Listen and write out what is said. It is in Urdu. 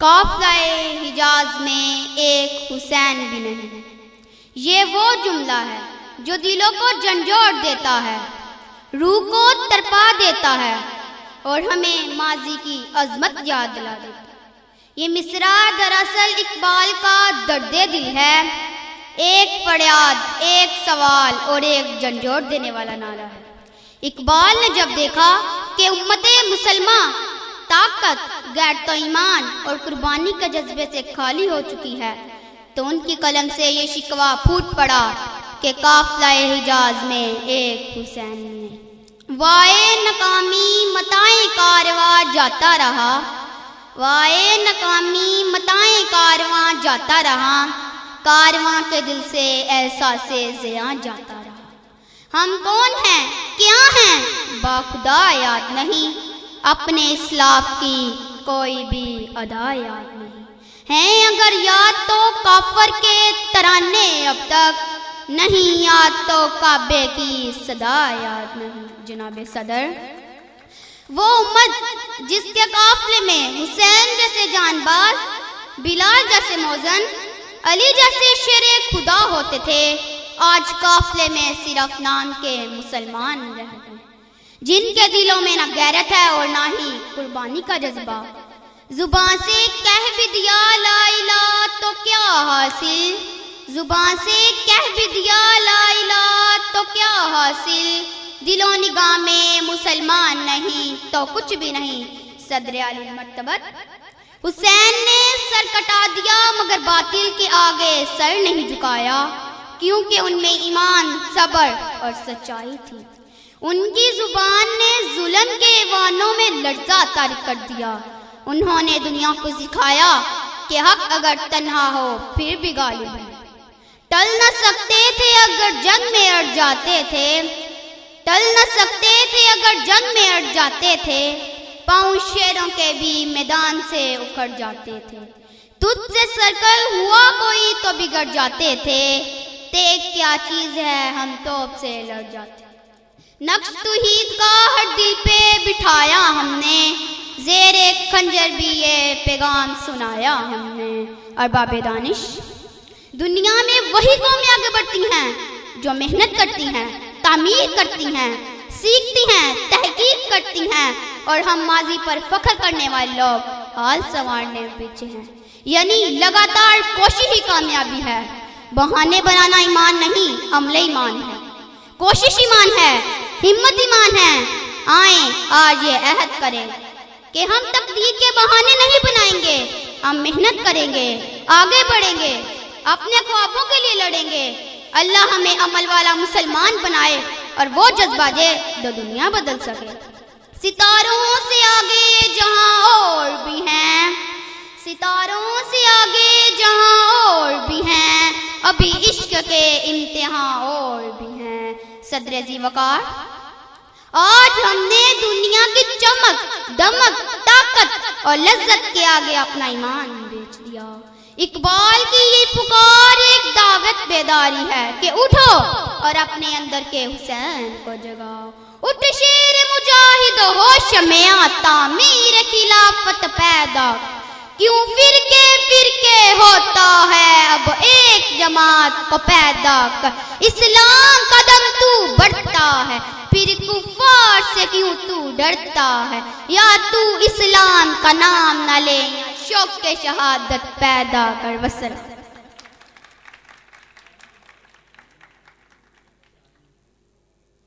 قافلہ حجاز میں ایک حسین بھی نہیں۔ یہ وہ جملہ ہے جو دلوں کو جھنجھوڑ دیتا ہے، روح کو تڑپا دیتا ہے اور ہمیں ماضی کی عظمت یاد دلا دیتا ہے۔ یہ مصرع دراصل اقبال کا درد دل ہے، ایک فریاد، ایک سوال اور ایک جھنجھوڑ دینے والا نعرہ ہے۔ اقبال نے جب دیکھا کہ امت مسلمہ طاقت، غیرت و ایمان اور قربانی کے جذبے سے خالی ہو چکی ہے تو ان کی قلم سے یہ شکوہ پھوٹ پڑا کہ قافلہ حجاز میں ایک حسین نہیں۔ وائے ناکامی متائیں کارواں جاتا رہا، وائے ناکامی متائیں کارواں جاتا رہا، کارواں کے دل سے احساس زیاں جاتا رہا۔ ہم کون ہیں، کیا ہیں، باخدا یاد نہیں، اپنے اسلاف کی کوئی بھی ادا یاد نہیں۔ ہیں اگر یاد تو کافر کے ترانے اب تک، نہیں یاد تو کعبے کی صدا یاد نہیں۔ جناب صدر، وہ امت جس کے قافلے میں حسین جیسے جان باز، بلال جیسے موزن، علی جیسے شیر خدا ہوتے تھے، آج قافلے میں صرف نام کے مسلمان رہ گئے، جن کے دلوں میں نہ غیرت ہے اور نہ ہی قربانی کا جذبہ۔ زبان سے کہہ بھی دیا لا الہ تو کیا حاصل، زبان سے کہہ بھی دیا لا الہ تو کیا حاصل، دل و نگاہ میں مسلمان نہیں تو کچھ بھی نہیں۔ صدر علی مرتبت حسین نے سر کٹا دیا مگر باطل کے آگے سر نہیں جھکایا، کیونکہ ان میں ایمان، صبر اور سچائی تھی۔ ان کی زبان نے ظلم کے ایوانوں میں لرزہ طاری کر دیا۔ انہوں نے دنیا کو سکھایا کہ حق اگر تنہا ہو پھر بھی غالب ہے۔ ٹل نہ سکتے تھے اگر جنگ میں اڑ جاتے تھے، ٹل نہ سکتے تھے اگر جنگ میں اڑ جاتے تھے، پاؤں شیروں کے بھی میدان سے اکھڑ جاتے تھے۔ تجھ سے سرکل ہوا کوئی تو بگڑ جاتے تھے، تیگ کیا چیز ہے ہم توپ سے لڑ جاتے۔ نقش توحید کا ہر دل پہ بٹھایا ہم نے، زیر ایک خنجر بھی یہ پیغام سنایا ہم نے۔ ارباب دانش، دنیا میں وہی قومیں آگے بڑھتی ہیں جو محنت کرتی ہیں، تعمیر کرتی ہیں، سیکھتی ہیں، تحقیق کرتی ہیں، اور ہم ماضی پر فخر کرنے والے لوگ حال سنوارنے پیچھے ہیں۔ یعنی لگاتار کوشش ہی کامیابی ہے۔ بہانے بنانا ایمان نہیں، عمل ایمان ہے۔ کوشش ایمان ہے، ہمت ایمان ہے۔ آئیں آج یہ عہد کریں کہ ہم تقدیر کے بہانے نہیں بنائیں گے، ہم محنت کریں گے، آگے بڑھیں گے، اپنے خوابوں کے لیے لڑیں گے۔ اللہ ہمیں عمل والا مسلمان بنائے اور وہ جذبہ دے جو دنیا بدل سکے۔ ستاروں سے آگے جہاں اور بھی ہیں، ستاروں سے آگے جہاں اور بھی ہیں، ابھی عشق کے امتحان اور بھی ہیں۔ صدر ذی وقار، آج ہم نے دنیا کی چمک، دمک، طاقت اور لذت کے آگے اپنا ایمان بیچ دیا۔ اقبال کی یہ پکار ایک دعوت بیداری ہے کہ اٹھو اور اپنے اندر کے حسین کو جگاؤ۔ اٹھ شیر مجاہد ہو شمع تعمیر خلافت پیدا، کیوں فرقے فرقے ہوتا ہے اب ایک جماعت کو پیدا کر۔ اسلام قدم تو بڑھتا ہے پھر کفار سے کیوں تو ڈرتا ہے، یا تو اسلام کا نام نہ لے شوق کے شہادت پیدا کر۔ وسلام۔